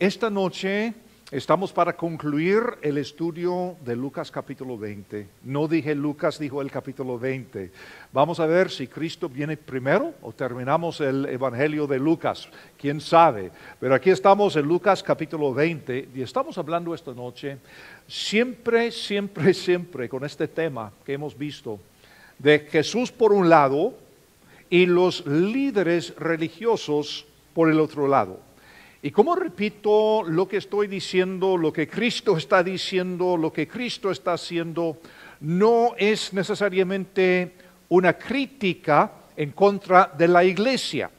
Esta noche estamos para concluir el estudio de Lucas capítulo 20. No dije Lucas, dijo el capítulo 20. Vamos a ver si Cristo viene primero o terminamos el Evangelio de Lucas. ¿Quién sabe? Pero aquí estamos en Lucas capítulo 20 y estamos hablando esta noche siempre con este tema que hemos visto de Jesús por un lado y los líderes religiosos por el otro lado. Y como repito lo que estoy diciendo, lo que Cristo está diciendo, lo que Cristo está haciendo, no es necesariamente una crítica en contra de la iglesia,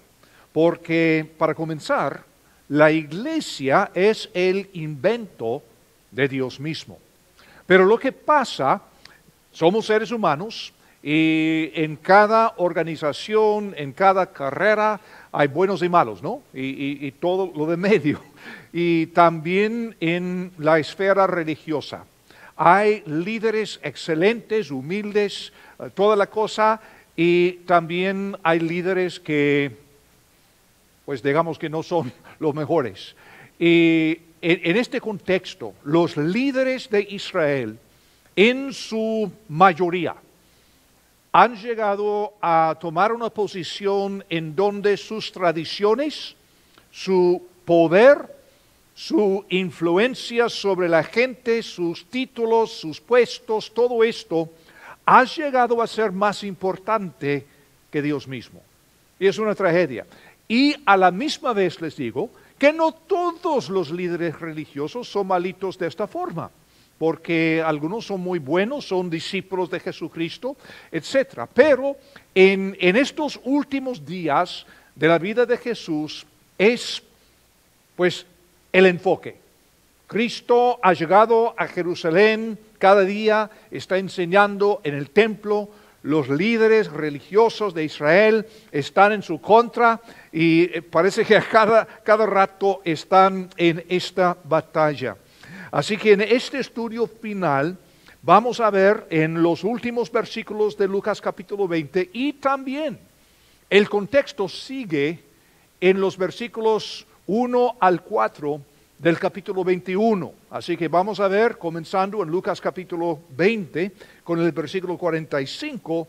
porque para comenzar, la iglesia es el invento de Dios mismo. Pero lo que pasa, somos seres humanos y en cada organización, en cada carrera, hay buenos y malos, ¿no? Y todo lo de medio. Y también en la esfera religiosa. Hay líderes excelentes, humildes, toda la cosa, y también hay líderes que, pues digamos que no son los mejores. Y en este contexto, los líderes de Israel, en su mayoría, han llegado a tomar una posición en donde sus tradiciones, su poder, su influencia sobre la gente, sus títulos, sus puestos, todo esto ha llegado a ser más importante que Dios mismo. Y es una tragedia. Y a la misma vez les digo que no todos los líderes religiosos son malitos de esta forma, porque algunos son muy buenos, son discípulos de Jesucristo, etc. Pero en estos últimos días de la vida de Jesús es pues el enfoque. Cristo ha llegado a Jerusalén, cada día está enseñando en el templo, los líderes religiosos de Israel están en su contra y parece que cada rato están en esta batalla. Así que en este estudio final vamos a ver en los últimos versículos de Lucas capítulo 20 y también el contexto sigue en los versículos 1 al 4 del capítulo 21. Así que vamos a ver, comenzando en Lucas capítulo 20 con el versículo 45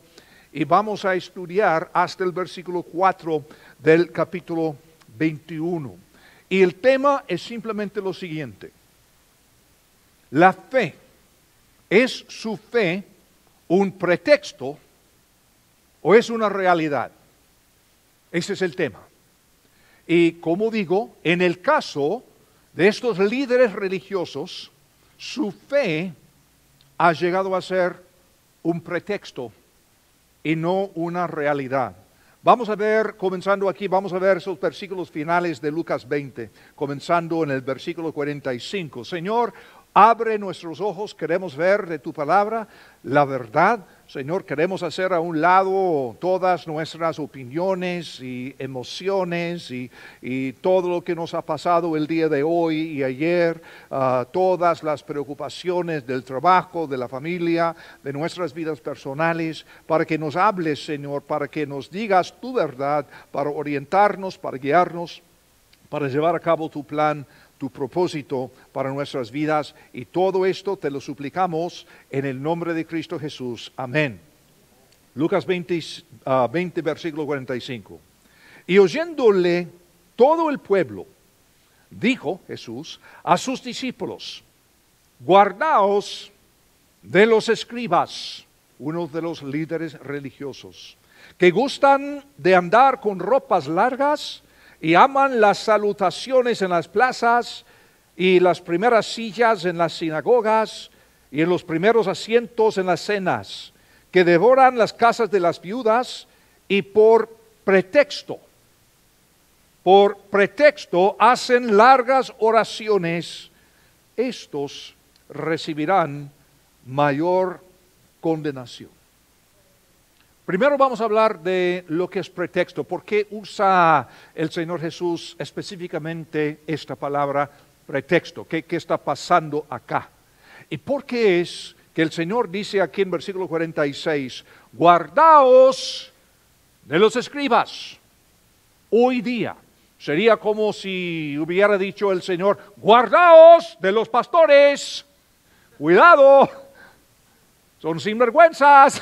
y vamos a estudiar hasta el versículo 4 del capítulo 21. Y el tema es simplemente lo siguiente. La fe, ¿es su fe un pretexto o es una realidad? Ese es el tema. Y como digo, en el caso de estos líderes religiosos, su fe ha llegado a ser un pretexto y no una realidad. Vamos a ver, comenzando aquí, vamos a ver esos versículos finales de Lucas 20, comenzando en el versículo 45. Señor, abre nuestros ojos, queremos ver de tu palabra la verdad. Señor, queremos hacer a un lado todas nuestras opiniones y emociones y todo lo que nos ha pasado el día de hoy y ayer, todas las preocupaciones del trabajo, de la familia, de nuestras vidas personales, para que nos hables, Señor, para que nos digas tu verdad, para orientarnos, para guiarnos, para llevar a cabo tu plan, tu propósito para nuestras vidas, y todo esto te lo suplicamos en el nombre de Cristo Jesús. Amén. Lucas 20, versículo 45. Y oyéndole todo el pueblo, dijo Jesús a sus discípulos: guardaos de los escribas, uno de los líderes religiosos, que gustan de andar con ropas largas y aman las salutaciones en las plazas y las primeras sillas en las sinagogas y en los primeros asientos en las cenas, que devoran las casas de las viudas y por pretexto hacen largas oraciones. Estos recibirán mayor condenación. Primero vamos a hablar de lo que es pretexto. ¿Por qué usa el Señor Jesús específicamente esta palabra pretexto? ¿Qué está pasando acá? ¿Y por qué es que el Señor dice aquí en versículo 46, guardaos de los escribas? Hoy día Sería como si hubiera dicho el Señor, guardaos de los pastores, cuidado, son sinvergüenzas.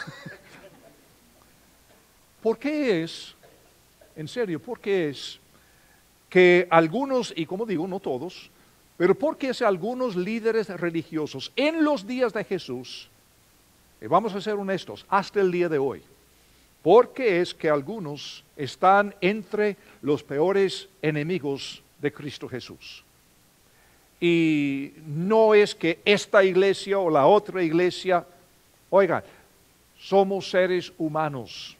¿Por qué es, en serio, por qué es que algunos, y como digo, no todos, pero por qué es algunos líderes religiosos en los días de Jesús, y vamos a ser honestos, hasta el día de hoy, por qué es que algunos están entre los peores enemigos de Cristo Jesús? Y no es que esta iglesia o la otra iglesia, oigan, somos seres humanos.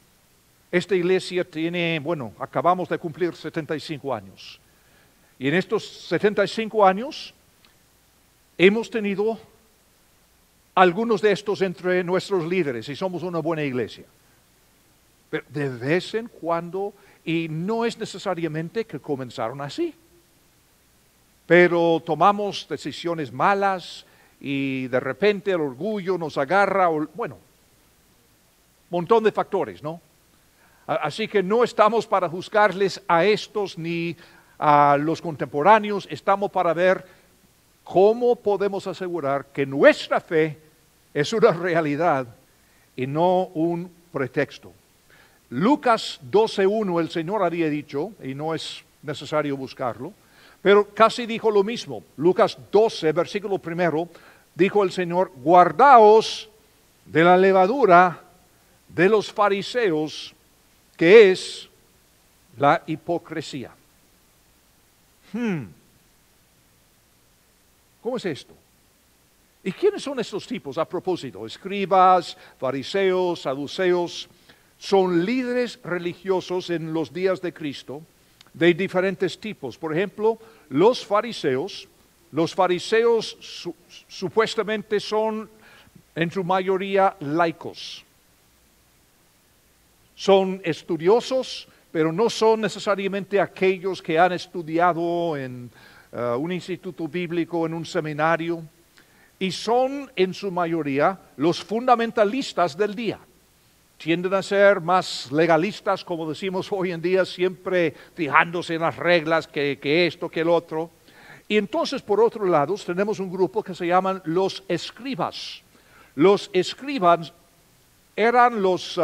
Esta iglesia tiene, acabamos de cumplir 75 años. Y en estos 75 años hemos tenido algunos de estos entre nuestros líderes y somos una buena iglesia. Pero de vez en cuando, y no es necesariamente que comenzaron así, pero tomamos decisiones malas y de repente el orgullo nos agarra, montón de factores, ¿no? Así que no estamos para juzgarles a estos ni a los contemporáneos, estamos para ver cómo podemos asegurar que nuestra fe es una realidad y no un pretexto. Lucas 12:1 el Señor había dicho, y no es necesario buscarlo, pero casi dijo lo mismo. Lucas 12, versículo 1, dijo el Señor, guardaos de la levadura de los fariseos, que es la hipocresía. ¿Cómo es esto? ¿Y quiénes son estos tipos a propósito? Escribas, fariseos, saduceos, son líderes religiosos en los días de Cristo de diferentes tipos. Por ejemplo, los fariseos supuestamente son en su mayoría laicos. Son estudiosos, pero no son necesariamente aquellos que han estudiado en un instituto bíblico, en un seminario, y son en su mayoría los fundamentalistas del día. Tienden a ser más legalistas, como decimos hoy en día, siempre fijándose en las reglas, que esto, que el otro. Y entonces, por otro lado, tenemos un grupo que se llaman los escribas. Los escribas eran los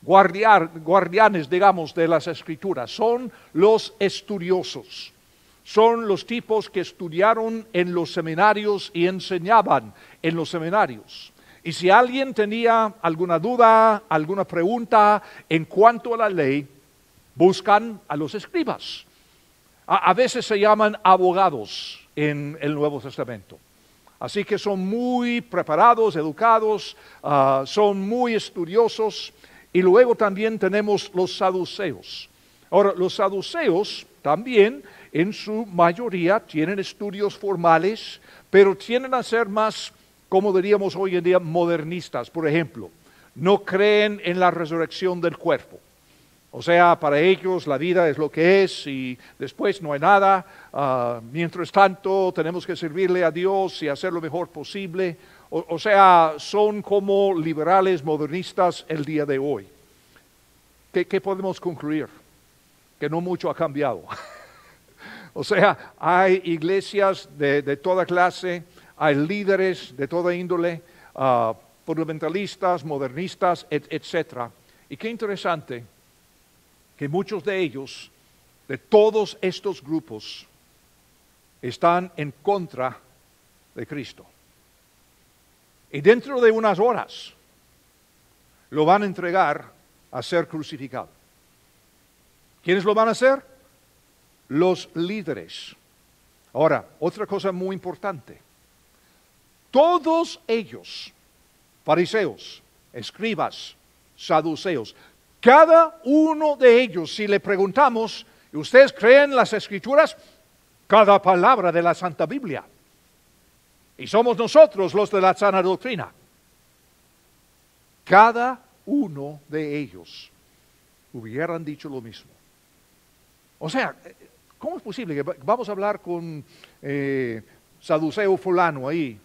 guardianes, digamos, de las escrituras. Son los estudiosos. Son los tipos que estudiaron en los seminarios y enseñaban en los seminarios. Y si alguien tenía alguna duda, alguna pregunta en cuanto a la ley, buscan a los escribas. A veces se llaman abogados en el Nuevo Testamento. Así que son muy preparados, educados, son muy estudiosos. Y luego también tenemos los saduceos. Ahora, los saduceos también en su mayoría tienen estudios formales, pero tienden a ser más, como diríamos hoy en día, modernistas. Por ejemplo, no creen en la resurrección del cuerpo. O sea, para ellos la vida es lo que es y después no hay nada. Mientras tanto, tenemos que servirle a Dios y hacer lo mejor posible. O sea, son como liberales modernistas el día de hoy. ¿Qué podemos concluir? Que no mucho ha cambiado. O sea, hay iglesias de toda clase, hay líderes de toda índole, fundamentalistas, modernistas, etc. Y qué interesante que muchos de ellos, de todos estos grupos, están en contra de Cristo. Y dentro de unas horas lo van a entregar a ser crucificado. ¿Quiénes lo van a hacer? Los líderes. Ahora, otra cosa muy importante. Todos ellos, fariseos, escribas, saduceos, cada uno de ellos, si le preguntamos, ¿ustedes creen las Escrituras? Cada palabra de la Santa Biblia. Y somos nosotros los de la sana doctrina. Cada uno de ellos hubieran dicho lo mismo. O sea, ¿cómo es posible que vamos a hablar con saduceo fulano ahí?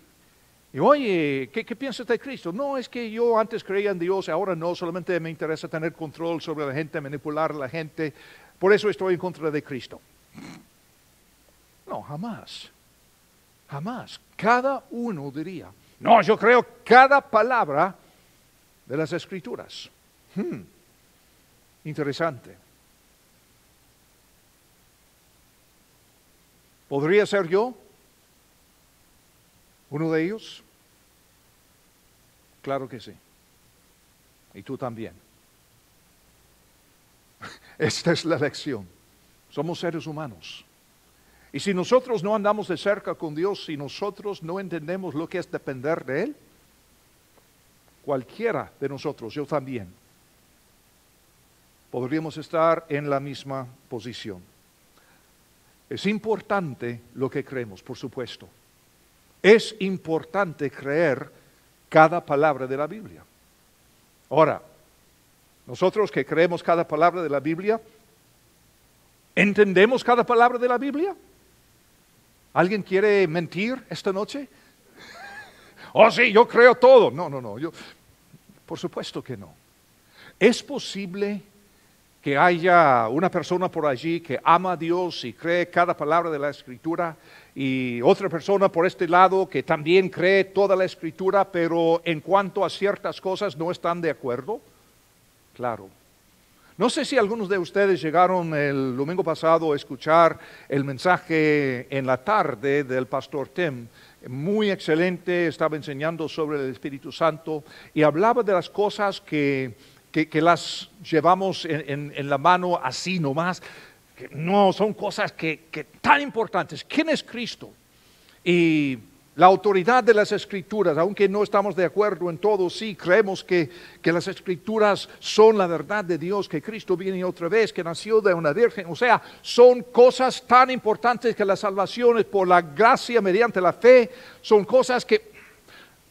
Y oye, ¿qué piensas de Cristo? No, es que yo antes creía en Dios, ahora no, solamente me interesa tener control sobre la gente, manipular a la gente. por eso estoy en contra de Cristo. No, jamás. Jamás. Cada uno diría, no, yo creo cada palabra de las Escrituras. Interesante. ¿Podría ser yo uno de ellos? Claro que sí. Y tú también. Esta es la lección. Somos seres humanos. Y si nosotros no andamos de cerca con Dios, si nosotros no entendemos lo que es depender de Él, cualquiera de nosotros, yo también, podríamos estar en la misma posición. Es importante lo que creemos, por supuesto. Es importante creer cada palabra de la Biblia. Ahora, nosotros que creemos cada palabra de la Biblia, ¿entendemos cada palabra de la Biblia? ¿Alguien quiere mentir esta noche? Oh, sí, yo creo todo. No, por supuesto que no. ¿Es posible que haya una persona por allí que ama a Dios y cree cada palabra de la Escritura, y otra persona por este lado que también cree toda la Escritura, pero en cuanto a ciertas cosas no están de acuerdo? Claro. No sé si algunos de ustedes llegaron el domingo pasado a escuchar el mensaje en la tarde del pastor Tim. Muy excelente, estaba enseñando sobre el Espíritu Santo y hablaba de las cosas que las llevamos en la mano así nomás, que no son cosas que tan importantes. ¿Quién es Cristo? Y la autoridad de las Escrituras, aunque no estamos de acuerdo en todo, sí creemos que las Escrituras son la verdad de Dios, que Cristo viene otra vez, que nació de una virgen. O sea, son cosas tan importantes que la salvación es por la gracia mediante la fe. Son cosas que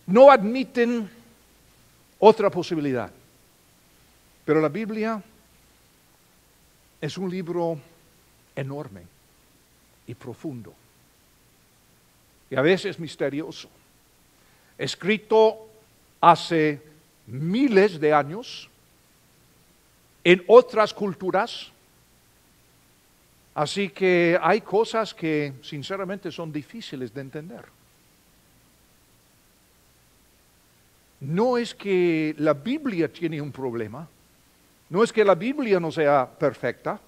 no admiten otra posibilidad. Pero la Biblia es un libro enorme y profundo. Y a veces misterioso. Escrito hace miles de años en otras culturas. Así que hay cosas que sinceramente son difíciles de entender. No es que la Biblia tiene un problema. No es que la Biblia no sea perfecta.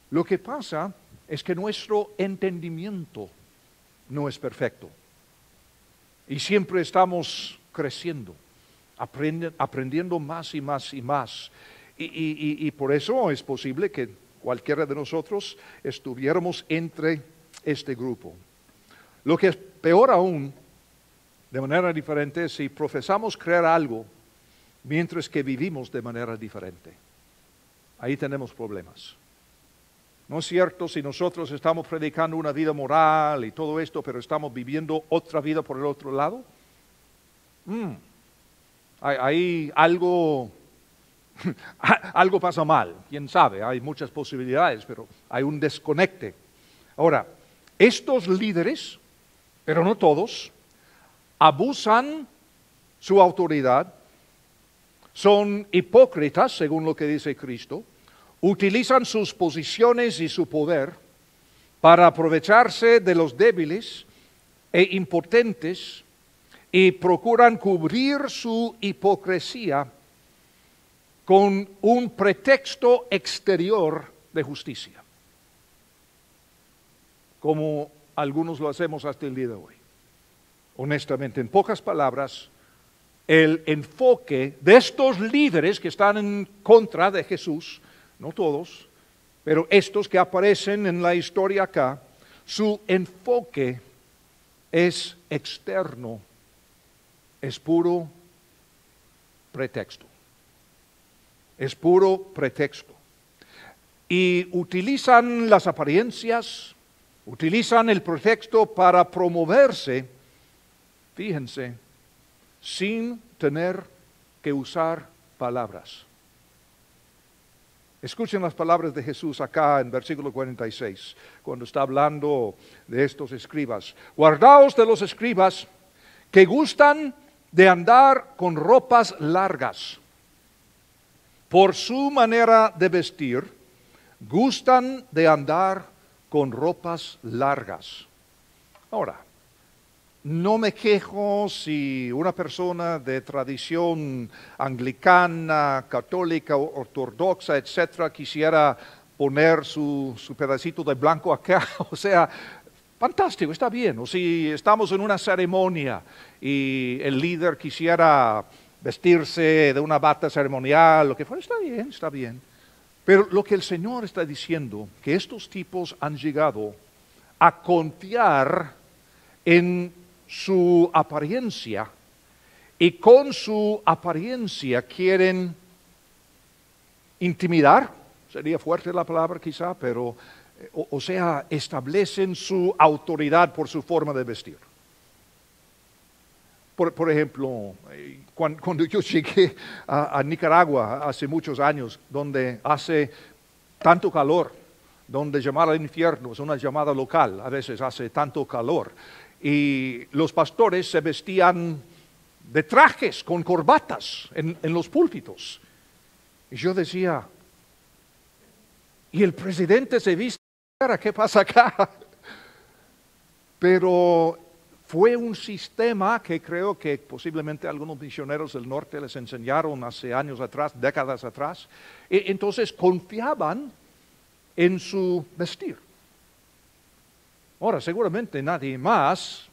Lo que pasa es que nuestro entendimiento no es perfecto. Y siempre estamos creciendo, aprendiendo más y más y más. Y por eso es posible que cualquiera de nosotros estuviéramos entre este grupo. Lo que es peor aún, de manera diferente, es si profesamos creer algo mientras que vivimos de manera diferente. Ahí tenemos problemas. ¿No es cierto? Si nosotros estamos predicando una vida moral y todo esto, pero estamos viviendo otra vida por el otro lado, hay algo pasa mal. Quién sabe, hay muchas posibilidades, pero hay un desconecte. Ahora, estos líderes, pero no todos, abusan su autoridad, son hipócritas, según lo que dice Cristo, utilizan sus posiciones y su poder para aprovecharse de los débiles e impotentes y procuran cubrir su hipocresía con un pretexto exterior de justicia, como algunos lo hacemos hasta el día de hoy. Honestamente, en pocas palabras, el enfoque de estos líderes que están en contra de Jesús, no todos, pero estos que aparecen en la historia acá, su enfoque es externo, es puro pretexto. Es puro pretexto. Y utilizan las apariencias, utilizan el pretexto para promoverse, fíjense, sin tener que usar palabras. Escuchen las palabras de Jesús acá en versículo 46, cuando está hablando de estos escribas. Guardaos de los escribas que gustan de andar con ropas largas. Por su manera de vestir, gustan de andar con ropas largas. Ahora, no me quejo si una persona de tradición anglicana, católica, ortodoxa, etcétera, quisiera poner su pedacito de blanco acá. O sea, fantástico, está bien. O si estamos en una ceremonia y el líder quisiera vestirse de una bata ceremonial, lo que fuera, está bien, está bien. Pero lo que el Señor está diciendo, que estos tipos han llegado a confiar en su apariencia y con su apariencia quieren intimidar, sería fuerte la palabra quizá, pero o sea, establecen su autoridad por su forma de vestir. Por ejemplo, cuando yo llegué a Nicaragua hace muchos años, donde hace tanto calor, donde llamar al infierno es una llamada local, a veces hace tanto calor, y los pastores se vestían de trajes con corbatas en los púlpitos. Y yo decía, ¿y el presidente se viste? ¿Qué pasa acá? Pero fue un sistema que creo que posiblemente algunos misioneros del norte les enseñaron hace años atrás, décadas atrás. Entonces confiaban en su vestir. Ahora, seguramente nadie más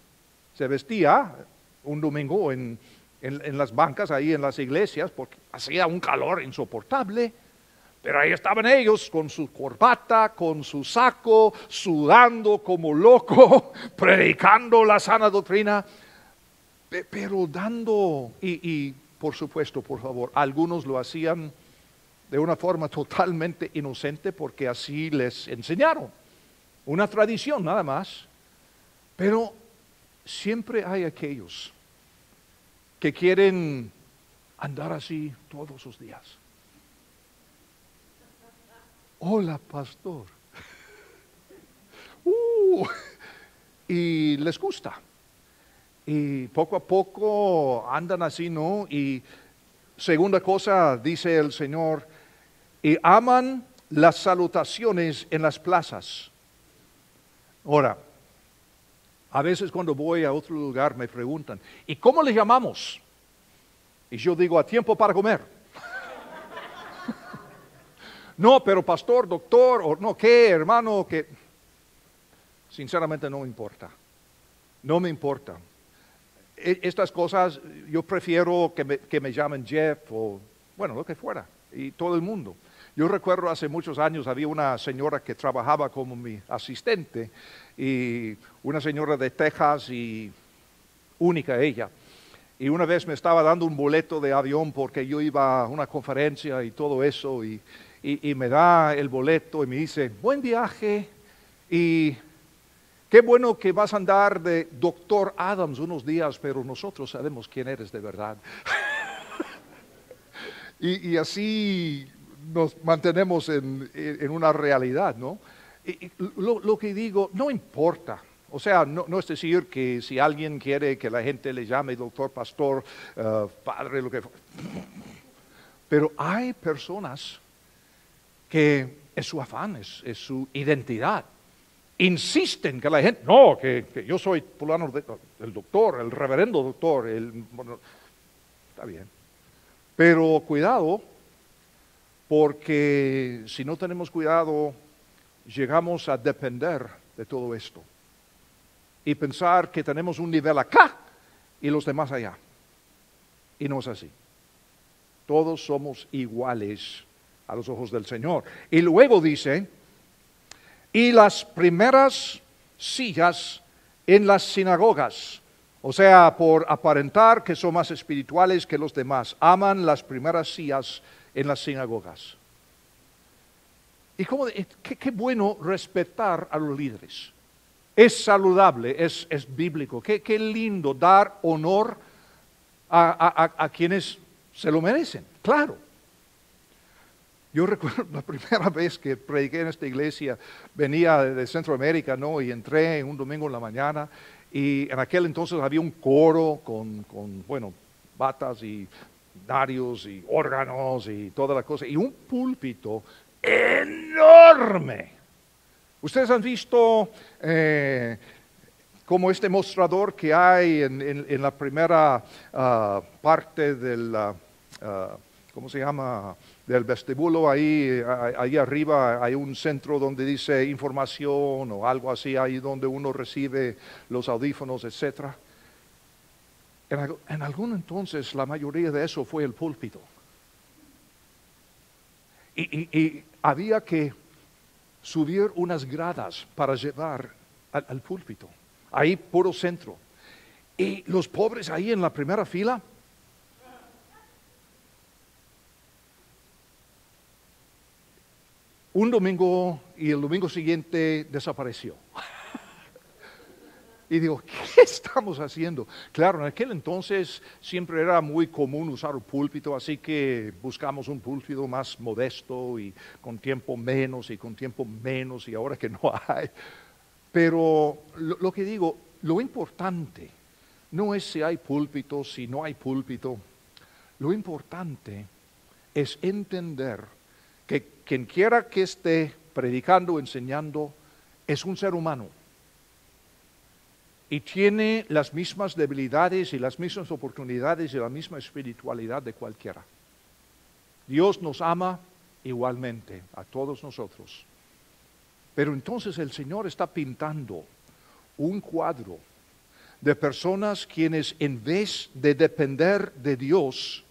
se vestía un domingo en las bancas, ahí en las iglesias, porque hacía un calor insoportable. Pero ahí estaban ellos con su corbata, con su saco, sudando como loco, predicando la sana doctrina, pero dando, y por supuesto, por favor, algunos lo hacían de una forma totalmente inocente porque así les enseñaron, una tradición nada más, pero siempre hay aquellos que quieren andar así todos los días. Hola, pastor. Y les gusta. Y poco a poco andan así, ¿no? Y segunda cosa, dice el Señor, y aman las salutaciones en las plazas. Ahora, a veces cuando voy a otro lugar me preguntan, ¿y cómo le llamamos? Y yo digo, a tiempo para comer. No, pero pastor, doctor, o no, ¿qué, hermano? ¿Qué? Sinceramente no me importa. No me importa. Estas cosas, yo prefiero que me llamen Jeff o, bueno, lo que fuera, y todo el mundo. Yo recuerdo hace muchos años había una señora que trabajaba como mi asistente, y una señora de Texas y única ella. Y una vez me estaba dando un boleto de avión porque yo iba a una conferencia y todo eso, y me da el boleto y me dice, buen viaje, y qué bueno que vas a andar de Doctor Adams unos días, pero nosotros sabemos quién eres de verdad. y así nos mantenemos en una realidad, ¿no? Lo que digo, no importa. O sea, no es decir que si alguien quiere que la gente le llame doctor, pastor, padre, lo que fuera. Pero hay personas que es su afán, es su identidad. Insisten que la gente, no, que yo soy fulano, el doctor, el reverendo doctor, bueno, está bien. Pero cuidado, porque si no tenemos cuidado, llegamos a depender de todo esto. Y pensar que tenemos un nivel acá y los demás allá. Y no es así. Todos somos iguales a los ojos del Señor. Y luego dice, y las primeras sillas en las sinagogas, o sea, por aparentar que son más espirituales que los demás, aman las primeras sillas en las sinagogas. Y qué bueno respetar a los líderes. Es saludable, es bíblico. Qué lindo dar honor a quienes se lo merecen, claro. Yo recuerdo la primera vez que prediqué en esta iglesia, venía de Centroamérica, ¿no? Y entré un domingo en la mañana, y en aquel entonces había un coro con bueno, batas y darios y órganos y toda la cosa, y un púlpito enorme. Ustedes han visto como este mostrador que hay en la primera parte del, ¿cómo se llama? Del vestíbulo, ahí arriba hay un centro donde dice información o algo así, ahí donde uno recibe los audífonos, etc. En algún entonces la mayoría de eso fue el púlpito. Y había que subir unas gradas para llevar al púlpito, ahí puro centro. Y los pobres ahí en la primera fila, un domingo y el domingo siguiente desapareció. Y digo, ¿qué estamos haciendo? Claro, en aquel entonces siempre era muy común usar un púlpito, así que buscamos un púlpito más modesto y con tiempo menos y con tiempo menos y ahora que no hay. Pero lo que digo, lo importante no es si hay púlpito, si no hay púlpito. Lo importante es entender que quien quiera que esté predicando o enseñando es un ser humano. Y tiene las mismas debilidades y las mismas oportunidades y la misma espiritualidad de cualquiera. Dios nos ama igualmente a todos nosotros. Pero entonces el Señor está pintando un cuadro de personas quienes en vez de depender de Dios,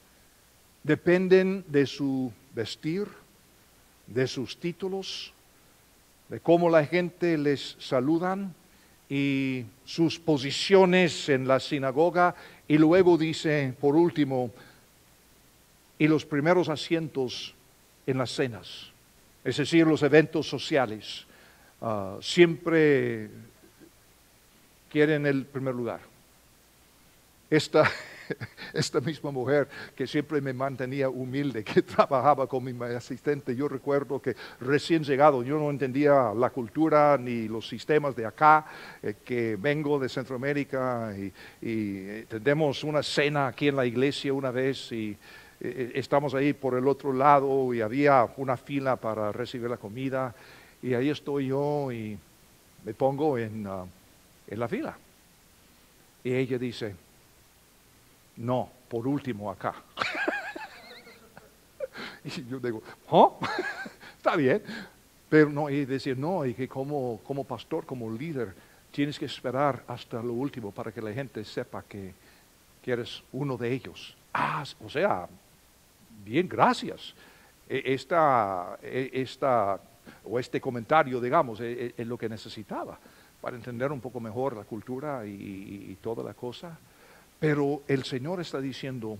dependen de su vestir, de sus títulos, de cómo la gente les saludan, y sus posiciones en la sinagoga, y luego dice, por último, y los primeros asientos en las cenas, es decir, los eventos sociales, siempre quieren el primer lugar. Esta misma mujer que siempre me mantenía humilde, que trabajaba con mi asistente, yo recuerdo que recién llegado, yo no entendía la cultura ni los sistemas de acá, que vengo de Centroamérica y tenemos una cena aquí en la iglesia una vez y estamos ahí por el otro lado y había una fila para recibir la comida y ahí estoy yo y me pongo en la fila. Y ella dice, no, por último acá. Y yo digo, ¿oh? Está bien. Pero no, y decir, no, y que como pastor, como líder, tienes que esperar hasta lo último para que la gente sepa que eres uno de ellos. O sea, bien, gracias. Este comentario, digamos, es lo que necesitaba para entender un poco mejor la cultura y toda la cosa. Pero el Señor está diciendo,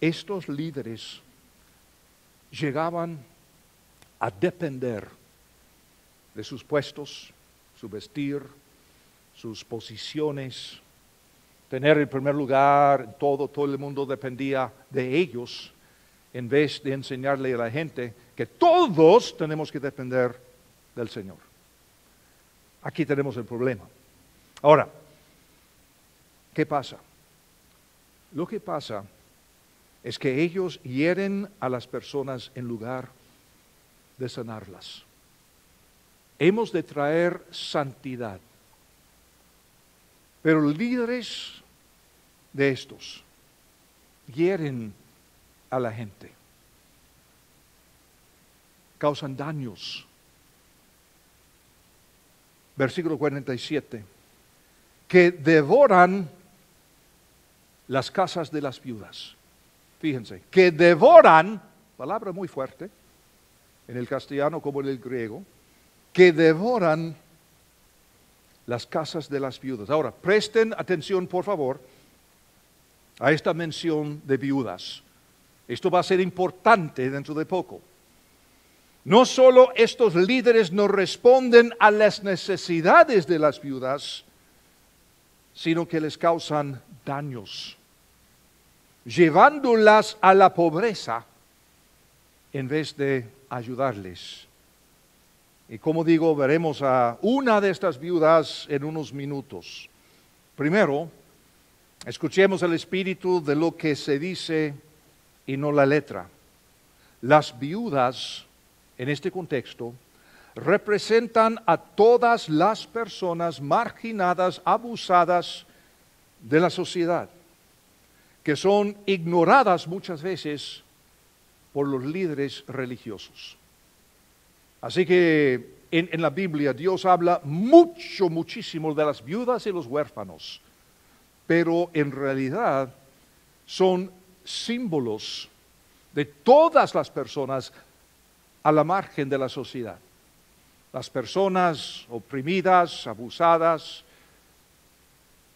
estos líderes llegaban a depender de sus puestos, su vestir, sus posiciones, tener el primer lugar, todo el mundo dependía de ellos, en vez de enseñarle a la gente que todos tenemos que depender del Señor. Aquí tenemos el problema. Ahora, ¿qué pasa? Lo que pasa es que ellos hieren a las personas en lugar de sanarlas. Hemos de traer santidad. Pero líderes de estos hieren a la gente. Causan daños. Versículo 47. Que devoran las casas de las viudas. Fíjense, que devoran, palabra muy fuerte, en el castellano como en el griego, que devoran las casas de las viudas. Ahora, presten atención, por favor, a esta mención de viudas. Esto va a ser importante dentro de poco. No solo estos líderes no responden a las necesidades de las viudas, sino que les causan daños, llevándolas a la pobreza en vez de ayudarles. Y como digo, veremos a una de estas viudas en unos minutos. Primero, escuchemos el espíritu de lo que se dice y no la letra. Las viudas en este contexto, representan a todas las personas marginadas, abusadas de la sociedad, que son ignoradas muchas veces por los líderes religiosos. Así que en la Biblia Dios habla muchísimo de las viudas y los huérfanos, pero en realidad son símbolos de todas las personas a la margen de la sociedad. Las personas oprimidas, abusadas,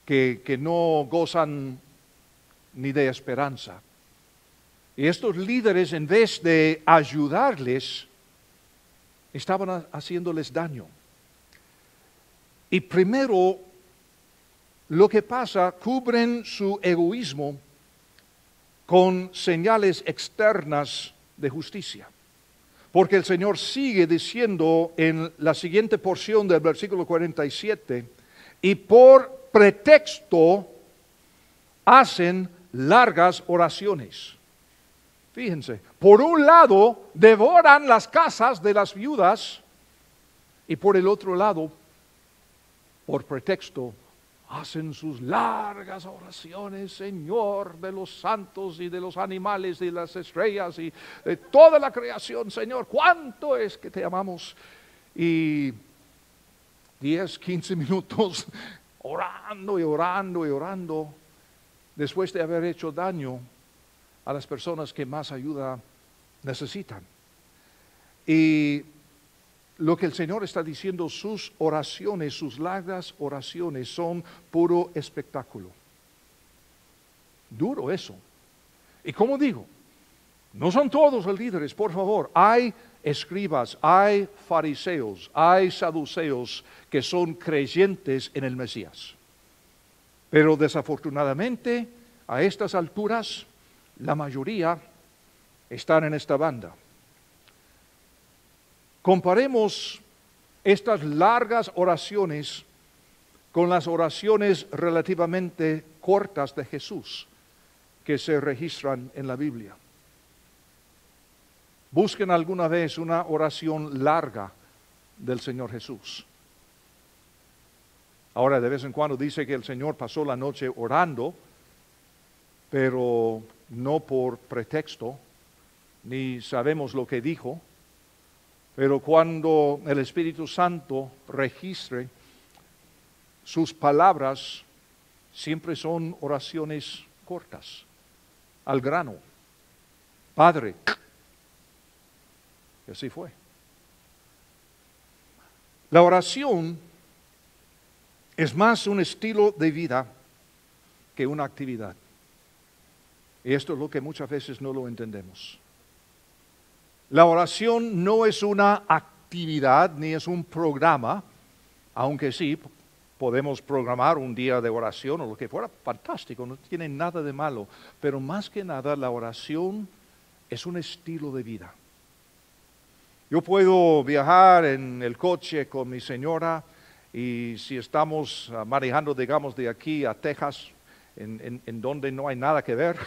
que no gozan ni de esperanza. Y estos líderes, en vez de ayudarles, estaban haciéndoles daño. Y primero, lo que pasa, cubren su egoísmo con señales externas de justicia. Porque el Señor sigue diciendo en la siguiente porción del versículo 47, y por pretexto hacen largas oraciones. Fíjense, por un lado devoran las casas de las viudas y por el otro lado, por pretexto, hacen sus largas oraciones, Señor, de los santos y de los animales y de las estrellas y de toda la creación, Señor, cuánto es que te amamos. Y 10, 15 minutos orando y orando y orando, después de haber hecho daño a las personas que más ayuda necesitan. Y lo que el Señor está diciendo, sus oraciones, sus largas oraciones son puro espectáculo. Duro eso. Y como digo, no son todos los líderes, por favor. Hay escribas, hay fariseos, hay saduceos que son creyentes en el Mesías. Pero desafortunadamente, a estas alturas, la mayoría están en esta banda. Comparemos estas largas oraciones con las oraciones relativamente cortas de Jesús que se registran en la Biblia. Busquen alguna vez una oración larga del Señor Jesús. Ahora, de vez en cuando dice que el Señor pasó la noche orando, pero no por pretexto, ni sabemos lo que dijo. Pero cuando el Espíritu Santo registre sus palabras, siempre son oraciones cortas, al grano. Padre. Y así fue. La oración es más un estilo de vida que una actividad. Y esto es lo que muchas veces no lo entendemos. La oración no es una actividad ni es un programa, aunque sí podemos programar un día de oración o lo que fuera, fantástico, no tiene nada de malo. Pero más que nada la oración es un estilo de vida. Yo puedo viajar en el coche con mi señora y si estamos manejando, digamos, de aquí a Texas, en donde no hay nada que ver,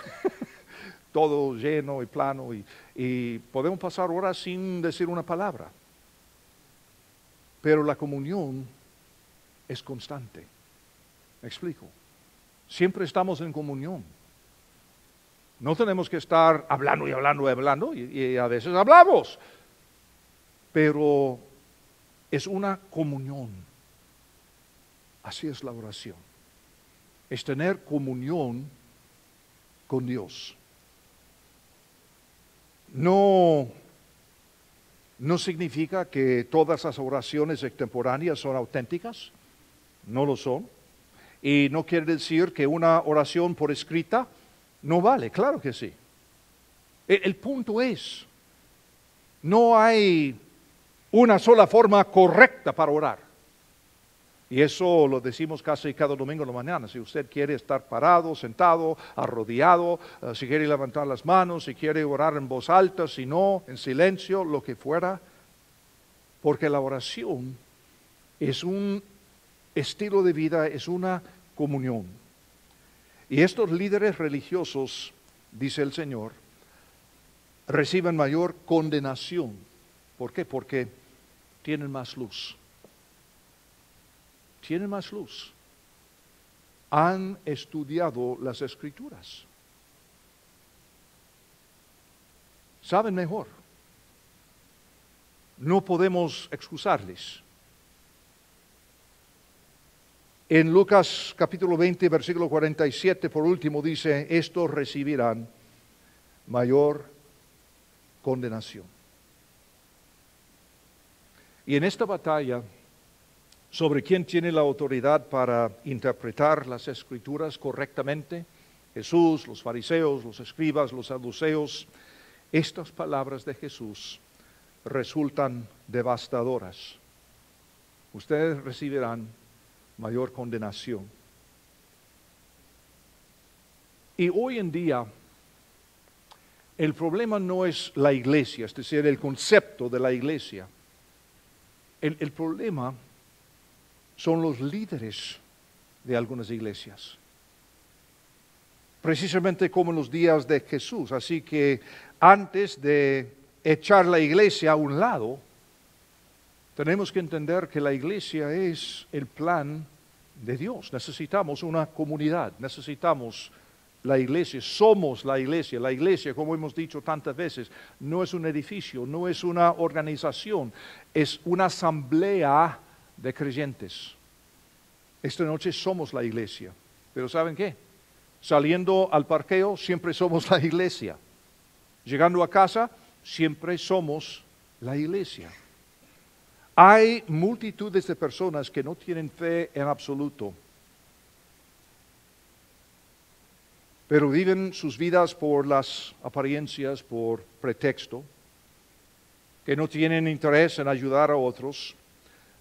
todo lleno y plano, y podemos pasar horas sin decir una palabra. Pero la comunión es constante. ¿Me explico? Siempre estamos en comunión. No tenemos que estar hablando y hablando y hablando, y a veces hablamos. Pero es una comunión. Así es la oración. Es tener comunión con Dios. No significa que todas las oraciones extemporáneas son auténticas, no lo son. Y no quiere decir que una oración por escrita no vale, claro que sí. El punto es, no hay una sola forma correcta para orar. Y eso lo decimos casi cada domingo en la mañana. Si usted quiere estar parado, sentado, arrodillado, si quiere levantar las manos, si quiere orar en voz alta, si no, en silencio, lo que fuera. Porque la oración es un estilo de vida, es una comunión. Y estos líderes religiosos, dice el Señor, reciben mayor condenación ¿Por qué? Porque tienen más luz. Tienen más luz. Han estudiado las Escrituras. Saben mejor. No podemos excusarles. En Lucas capítulo 20, versículo 47, por último, dice, estos recibirán mayor condenación. Y en esta batalla, sobre quién tiene la autoridad para interpretar las Escrituras correctamente, Jesús, los fariseos, los escribas, los saduceos, estas palabras de Jesús resultan devastadoras. Ustedes recibirán mayor condenación. Y hoy en día, el problema no es la iglesia, es decir, el concepto de la iglesia. El problema son los líderes de algunas iglesias. Precisamente como en los días de Jesús. Así que antes de echar la iglesia a un lado, tenemos que entender que la iglesia es el plan de Dios. Necesitamos una comunidad, necesitamos la iglesia, somos la iglesia. La iglesia, como hemos dicho tantas veces, no es un edificio, no es una organización, es una asamblea de creyentes. Esta noche somos la iglesia, pero ¿saben qué? Saliendo al parqueo, siempre somos la iglesia. Llegando a casa, siempre somos la iglesia. Hay multitudes de personas que no tienen fe en absoluto, pero viven sus vidas por las apariencias, por pretexto, que no tienen interés en ayudar a otros,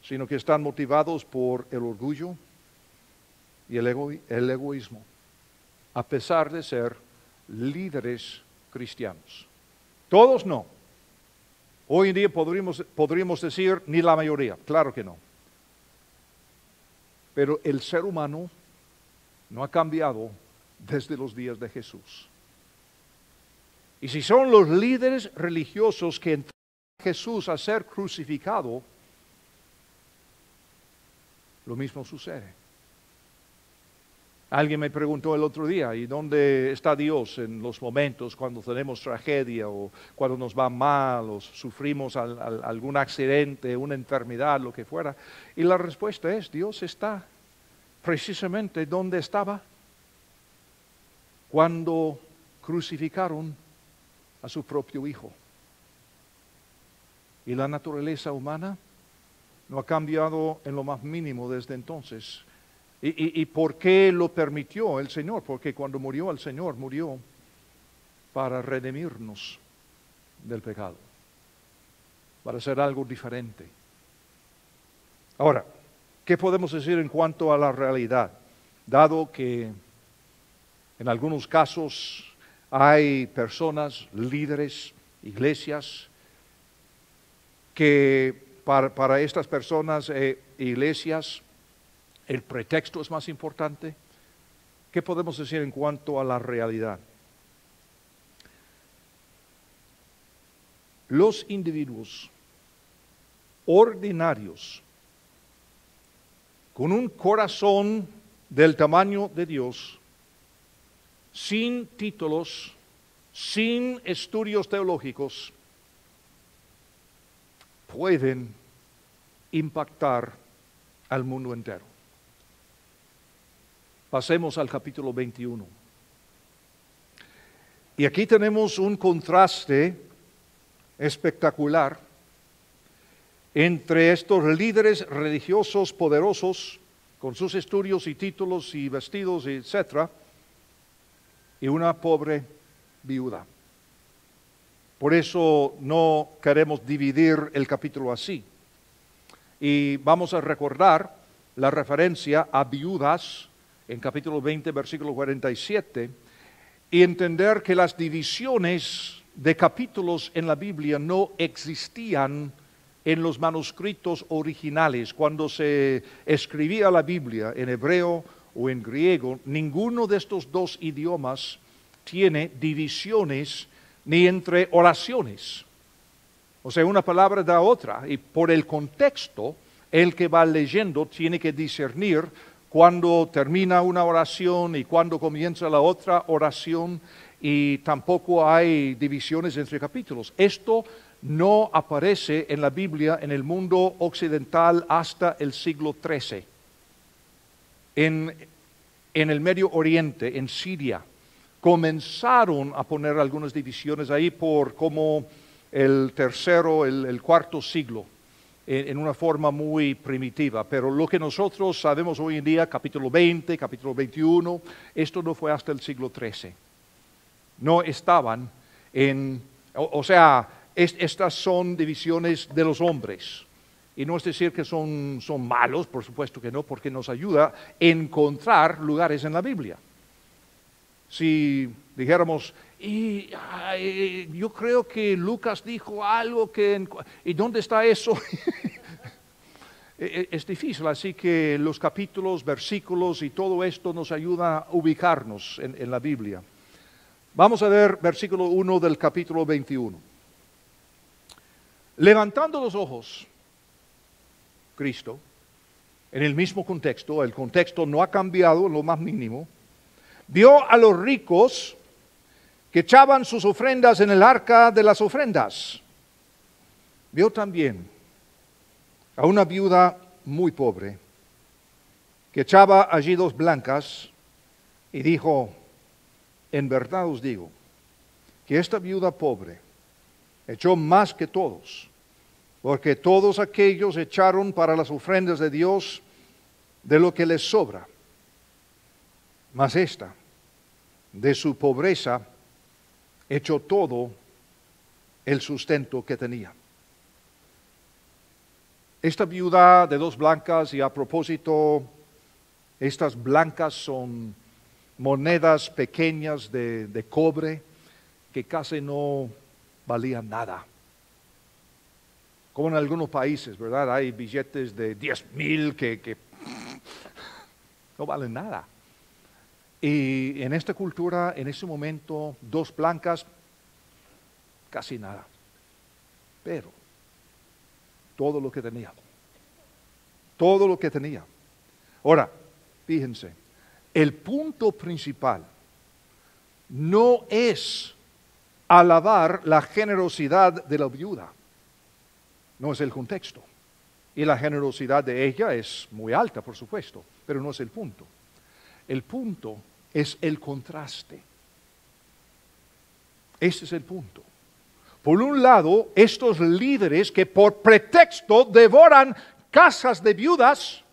sino que están motivados por el orgullo y el egoísmo, a pesar de ser líderes cristianos. Todos no. Hoy en día podríamos decir ni la mayoría, claro que no. Pero el ser humano no ha cambiado desde los días de Jesús. Y si son los líderes religiosos que entregan a Jesús a ser crucificado, lo mismo sucede. Alguien me preguntó el otro día, ¿y dónde está Dios en los momentos cuando tenemos tragedia o cuando nos va mal o sufrimos algún accidente, una enfermedad, lo que fuera? Y la respuesta es, Dios está precisamente donde estaba cuando crucificaron a su propio Hijo. Y la naturaleza humana no ha cambiado en lo más mínimo desde entonces. ¿Y por qué lo permitió el Señor? Porque cuando murió el Señor, murió para redimirnos del pecado, para hacer algo diferente. Ahora, ¿qué podemos decir en cuanto a la realidad? Dado que en algunos casos hay personas, líderes, iglesias, que para estas personas, iglesias, el pretexto es más importante. ¿Qué podemos decir en cuanto a la realidad? Los individuos ordinarios, con un corazón del tamaño de Dios, sin títulos, sin estudios teológicos, pueden impactar al mundo entero. Pasemos al capítulo 21. Y aquí tenemos un contraste espectacular entre estos líderes religiosos poderosos, con sus estudios y títulos y vestidos, etc., y una pobre viuda. Por eso no queremos dividir el capítulo así. Y vamos a recordar la referencia a viudas en capítulo 20, versículo 47, y entender que las divisiones de capítulos en la Biblia no existían en los manuscritos originales. Cuando se escribía la Biblia en hebreo o en griego, ninguno de estos dos idiomas tiene divisiones ni entre oraciones. O sea, una palabra da otra, y por el contexto, el que va leyendo tiene que discernir cuando termina una oración y cuando comienza la otra oración, y tampoco hay divisiones entre capítulos. Esto no aparece en la Biblia en el mundo occidental hasta el siglo XIII. En el Medio Oriente, en Siria, comenzaron a poner algunas divisiones ahí por como el tercero, el cuarto siglo, en una forma muy primitiva. Pero lo que nosotros sabemos hoy en día, capítulo 20, capítulo 21, esto no fue hasta el siglo XIII. No estaban estas son divisiones de los hombres. Y no es decir que son malos, por supuesto que no, porque nos ayuda a encontrar lugares en la Biblia. Si dijéramos, yo creo que Lucas dijo algo ¿y dónde está eso? Es difícil, así que los capítulos, versículos y todo esto nos ayuda a ubicarnos en la Biblia. Vamos a ver versículo 1 del capítulo 21. Levantando los ojos, Cristo, en el mismo contexto, el contexto no ha cambiado en lo más mínimo, vio a los ricos que echaban sus ofrendas en el arca de las ofrendas. Vio también a una viuda muy pobre que echaba allí 2 blancas y dijo, en verdad os digo que esta viuda pobre echó más que todos, porque todos aquellos echaron para las ofrendas de Dios de lo que les sobra, mas esta, de su pobreza, echó todo el sustento que tenía. Esta viuda de 2 blancas, y a propósito, estas blancas son monedas pequeñas de cobre que casi no valían nada. Como en algunos países, ¿verdad? Hay billetes de 10,000 que no valen nada. Y en esta cultura, en ese momento, 2 blancas, casi nada. Pero todo lo que tenía. Todo lo que tenía. Ahora, fíjense, el punto principal no es alabar la generosidad de la viuda. No es el contexto. Y la generosidad de ella es muy alta, por supuesto, pero no es el punto. El punto es el contraste. Ese es el punto. Por un lado, estos líderes que por pretexto devoran casas de viudas,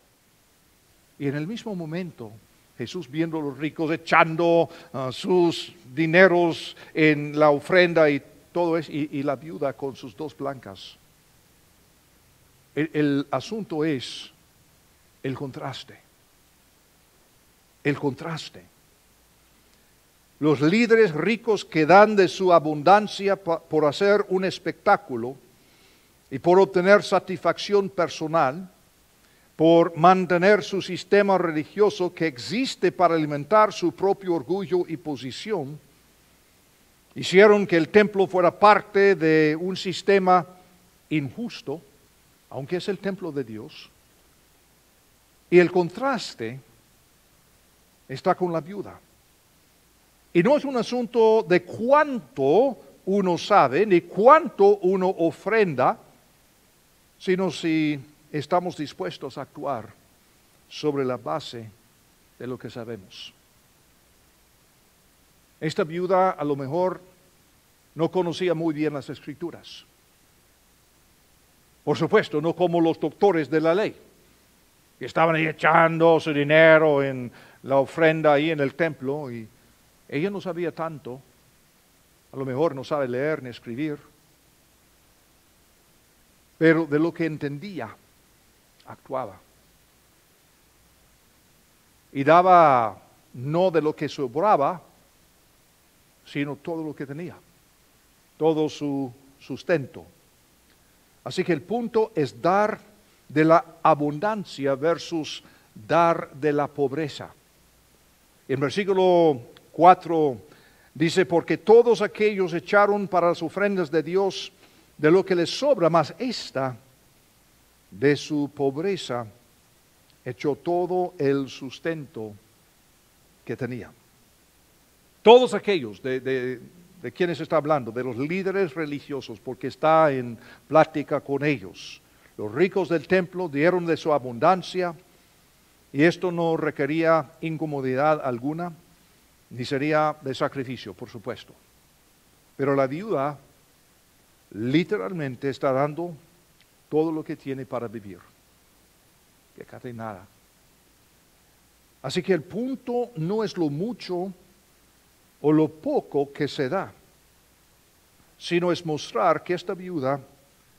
y en el mismo momento Jesús, viendo a los ricos echando sus dineros en la ofrenda y todo eso, y la viuda con sus 2 blancas. El asunto es el contraste. El contraste. Los líderes ricos que dan de su abundancia por hacer un espectáculo y por obtener satisfacción personal, por mantener su sistema religioso que existe para alimentar su propio orgullo y posición, hicieron que el templo fuera parte de un sistema injusto, aunque es el templo de Dios. Y el contraste está con la viuda. Y no es un asunto de cuánto uno sabe, ni cuánto uno ofrenda, sino si estamos dispuestos a actuar sobre la base de lo que sabemos. Esta viuda a lo mejor no conocía muy bien las Escrituras. Por supuesto, no como los doctores de la ley, que estaban ahí echando su dinero en la ofrenda ahí en el templo, y ella no sabía tanto, a lo mejor no sabe leer ni escribir, pero de lo que entendía, actuaba. Y daba no de lo que sobraba, sino todo lo que tenía, todo su sustento. Así que el punto es dar de la abundancia versus dar de la pobreza. En versículo 4 dice, porque todos aquellos echaron para las ofrendas de Dios de lo que les sobra, mas esta de su pobreza echó todo el sustento que tenía. Todos aquellos de quienes está hablando, de los líderes religiosos, porque está en plática con ellos. Los ricos del templo dieron de su abundancia, y esto no requería incomodidad alguna, ni sería de sacrificio, por supuesto. Pero la viuda literalmente está dando todo lo que tiene para vivir. Que casi nada. Así que el punto no es lo mucho o lo poco que se da, sino es mostrar que esta viuda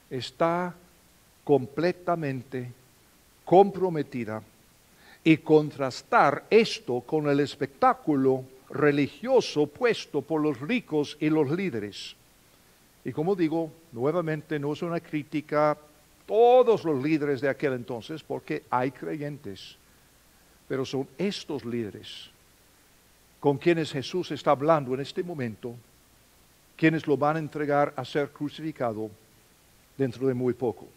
está completamente comprometida y contrastar esto con el espectáculo religioso puesto por los ricos y los líderes. Y como digo, nuevamente no es una crítica a todos los líderes de aquel entonces, porque hay creyentes, pero son estos líderes con quienes Jesús está hablando en este momento, quienes lo van a entregar a ser crucificado dentro de muy poco.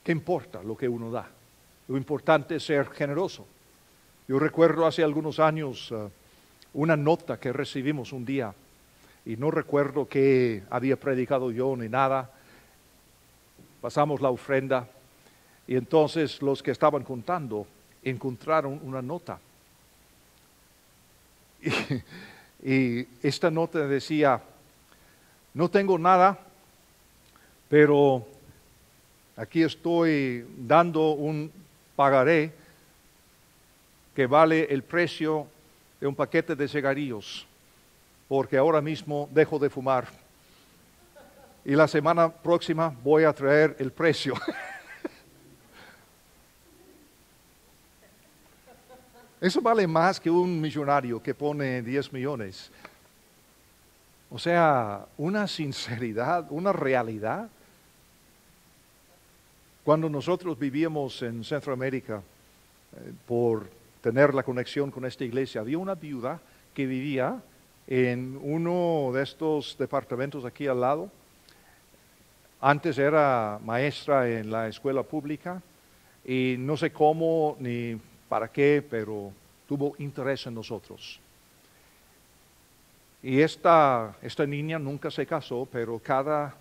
¿Qué importa lo que uno da? Lo importante es ser generoso. Yo recuerdo hace algunos años una nota que recibimos un día, y no recuerdo que había predicado yo ni nada. Pasamos la ofrenda, y entonces los que estaban contando encontraron una nota. Y esta nota decía: no tengo nada, pero aquí estoy dando un pagaré que vale el precio de un paquete de cigarrillos, porque ahora mismo dejo de fumar. Y la semana próxima voy a traer el precio. Eso vale más que un millonario que pone 10 millones. O sea, una sinceridad, una realidad. Cuando nosotros vivíamos en Centroamérica, por tener la conexión con esta iglesia, había una viuda que vivía en uno de estos departamentos aquí al lado. Antes era maestra en la escuela pública y no sé cómo ni para qué, pero tuvo interés en nosotros. Y esta niña nunca se casó, pero cada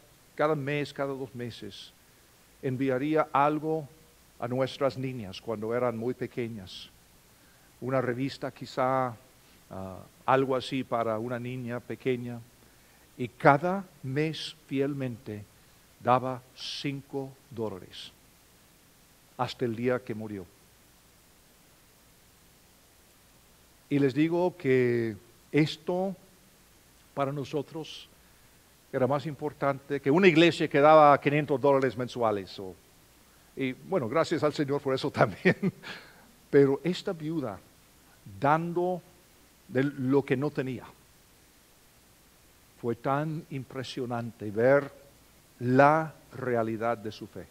mes, cada 2 meses, enviaría algo a nuestras niñas cuando eran muy pequeñas. Una revista quizá, algo así para una niña pequeña. Y cada mes fielmente daba $5 hasta el día que murió. Y les digo que esto para nosotros era más importante que una iglesia que daba $500 mensuales. Y bueno, gracias al Señor por eso también. Pero esta viuda dando de lo que no tenía. Fue tan impresionante ver la realidad de su fe.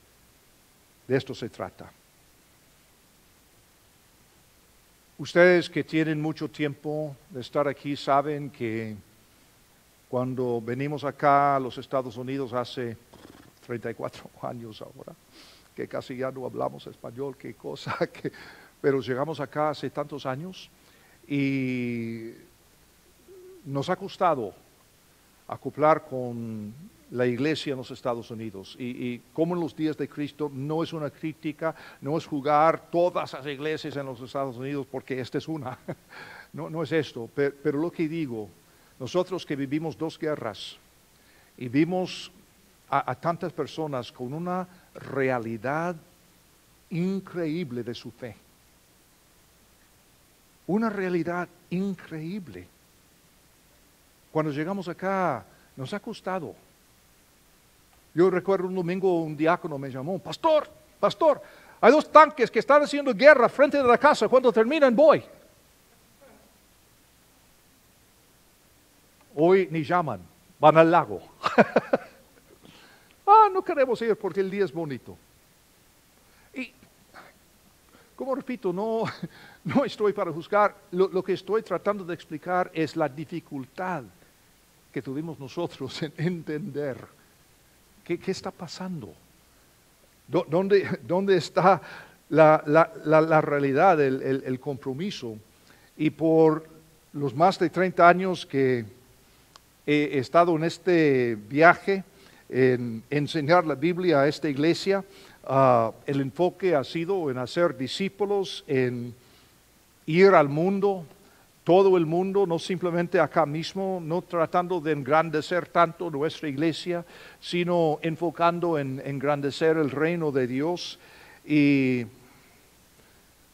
De esto se trata. Ustedes que tienen mucho tiempo de estar aquí saben que cuando venimos acá a los Estados Unidos hace 34 años ahora, que casi ya no hablamos español, qué cosa, pero llegamos acá hace tantos años y nos ha costado acoplar con la iglesia en los Estados Unidos. Y como en los días de Cristo, no es una crítica, no es jugar todas las iglesias en los Estados Unidos porque esta es una. No es esto, pero lo que digo, nosotros que vivimos 2 guerras y vimos a tantas personas con una realidad increíble de su fe. Una realidad increíble. Cuando llegamos acá, nos ha costado. Yo recuerdo un domingo un diácono me llamó: pastor, hay 2 tanques que están haciendo guerra frente de la casa, cuando terminan voy. Hoy ni llaman, van al lago. No queremos ir porque el día es bonito. Y, como repito, no estoy para juzgar, lo que estoy tratando de explicar es la dificultad que tuvimos nosotros en entender qué está pasando. ¿Dónde está la realidad, el compromiso? Y por los más de 30 años que he estado en este viaje, en enseñar la Biblia a esta iglesia, el enfoque ha sido en hacer discípulos, en ir al mundo, todo el mundo, no simplemente acá mismo, no tratando de engrandecer tanto nuestra iglesia, sino enfocando en engrandecer el reino de Dios. Y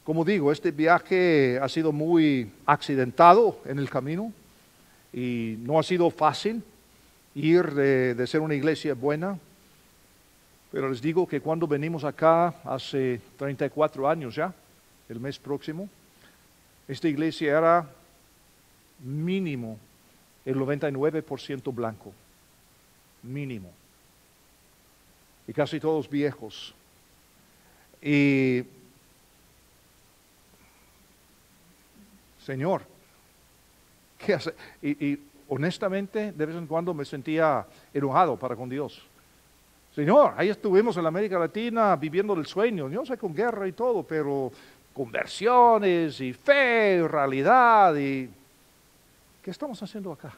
como digo, este viaje ha sido muy accidentado en el camino y no ha sido fácil ir de ser una iglesia buena. Pero les digo que cuando venimos acá hace 34 años ya, el mes próximo, esta iglesia era mínimo el 99% blanco, mínimo. Y casi todos viejos. Y Señor, ¿qué hace? Y honestamente, de vez en cuando me sentía enojado para con Dios. Señor, ahí estuvimos en la América Latina viviendo el sueño, yo sé, con guerra y todo, pero conversiones y fe, realidad, y ¿qué estamos haciendo acá?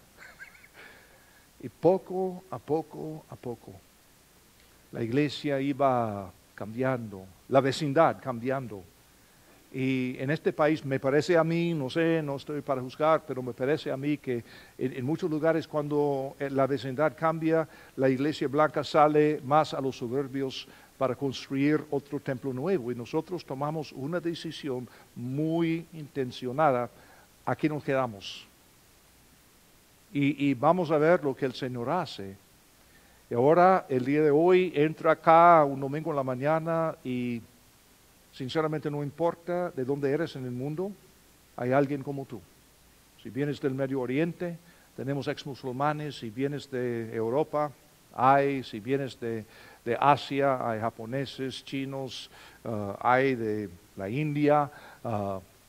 Y poco a poco, la iglesia iba cambiando, la vecindad cambiando. Y en este país me parece a mí, no sé, no estoy para juzgar, pero me parece a mí que en muchos lugares cuando la vecindad cambia, la iglesia blanca sale más a los suburbios para construir otro templo nuevo. Y nosotros tomamos una decisión muy intencionada. Aquí nos quedamos. Y vamos a ver lo que el Señor hace. Y ahora, el día de hoy, entra acá un domingo en la mañana y sinceramente no importa de dónde eres en el mundo, hay alguien como tú. Si vienes del Medio Oriente, tenemos ex-musulmanes. Si vienes de Europa, hay. Si vienes de Asia, hay japoneses, chinos, hay de la India.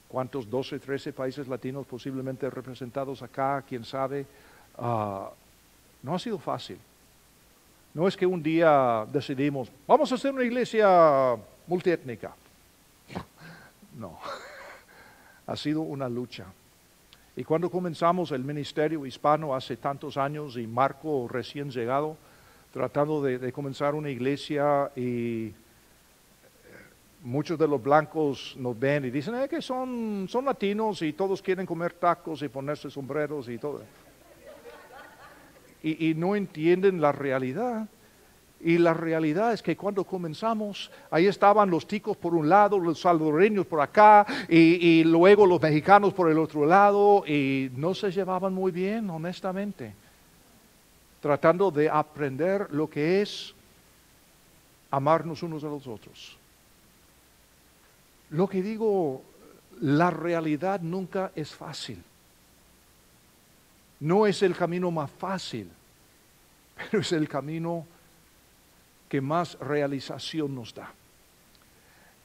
¿Cuántos? 12, 13 países latinos posiblemente representados acá, quién sabe. No ha sido fácil. No es que un día decidimos, vamos a hacer una iglesia multiétnica. No, ha sido una lucha. Y cuando comenzamos el ministerio hispano hace tantos años y Marco recién llegado, tratando de comenzar una iglesia, y muchos de los blancos nos ven y dicen que son latinos y todos quieren comer tacos y ponerse sombreros y todo. Y no entienden la realidad. Y la realidad es que cuando comenzamos, ahí estaban los ticos por un lado, los salvadoreños por acá, y luego los mexicanos por el otro lado, y no se llevaban muy bien, honestamente, tratando de aprender lo que es amarnos unos a los otros. Lo que digo, la realidad nunca es fácil. No es el camino más fácil, pero es el camino que más realización nos da.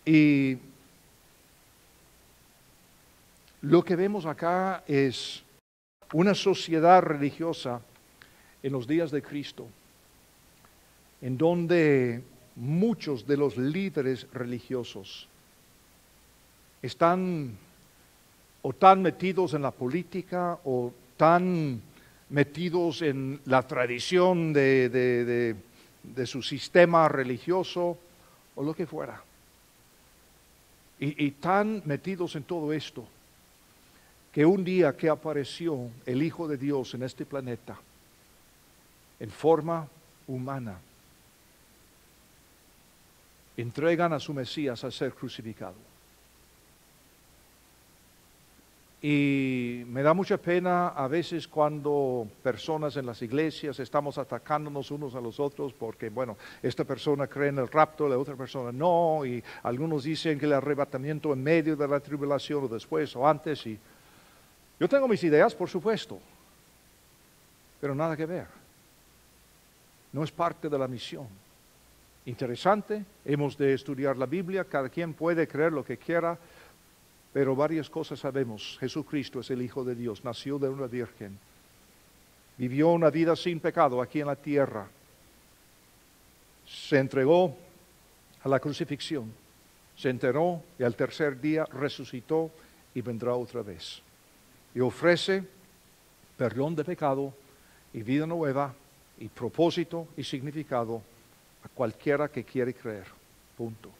Y lo que vemos acá es una sociedad religiosa en los días de Cristo, en donde muchos de los líderes religiosos están o tan metidos en la política o tan metidos en la tradición de su sistema religioso o lo que fuera. Y tan metidos en todo esto, que un día que apareció el Hijo de Dios en este planeta, en forma humana, entregan a su Mesías a ser crucificado. Y me da mucha pena a veces cuando personas en las iglesias estamos atacándonos unos a los otros porque, bueno, esta persona cree en el rapto, la otra persona no, y algunos dicen que el arrebatamiento en medio de la tribulación o después o antes. Y yo tengo mis ideas, por supuesto, pero nada que ver. No es parte de la misión. Interesante, hemos de estudiar la Biblia, cada quien puede creer lo que quiera, pero varias cosas sabemos. Jesucristo es el Hijo de Dios, nació de una virgen. vivió una vida sin pecado aquí en la tierra, se entregó a la crucifixión, se enterró y al tercer día resucitó y vendrá otra vez. Y ofrece perdón de pecado y vida nueva y propósito y significado a cualquiera que quiere creer. Punto.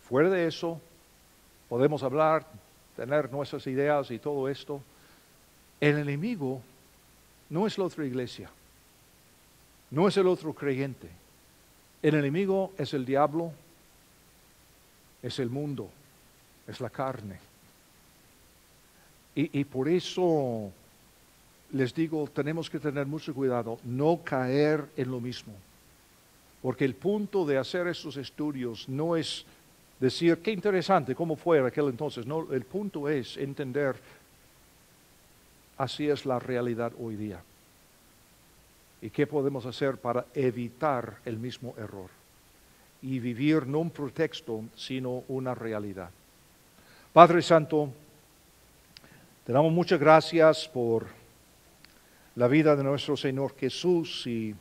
Fuera de eso, podemos hablar, tener nuestras ideas y todo esto. El enemigo no es la otra iglesia, no es el otro creyente. El enemigo es el diablo, es el mundo, es la carne. Y por eso les digo, tenemos que tener mucho cuidado, no caer en lo mismo. Porque el punto de hacer estos estudios no es decir, qué interesante, cómo fue aquel entonces. No, el punto es entender, así es la realidad hoy día. ¿Y qué podemos hacer para evitar el mismo error? Y vivir no un pretexto, sino una realidad. Padre Santo, te damos muchas gracias por la vida de nuestro Señor Jesús y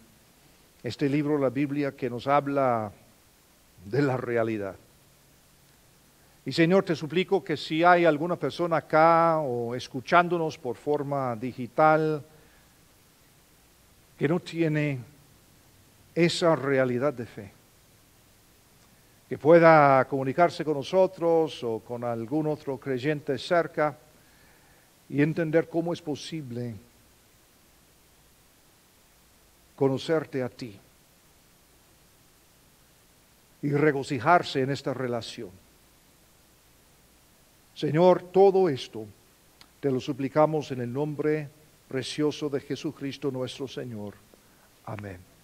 este libro, la Biblia, que nos habla de la realidad. Y Señor, te suplico que si hay alguna persona acá o escuchándonos por forma digital que no tiene esa realidad de fe, que pueda comunicarse con nosotros o con algún otro creyente cerca y entender cómo es posible conocerte a ti y regocijarse en esta relación. Señor, todo esto te lo suplicamos en el nombre precioso de Jesucristo nuestro Señor. Amén.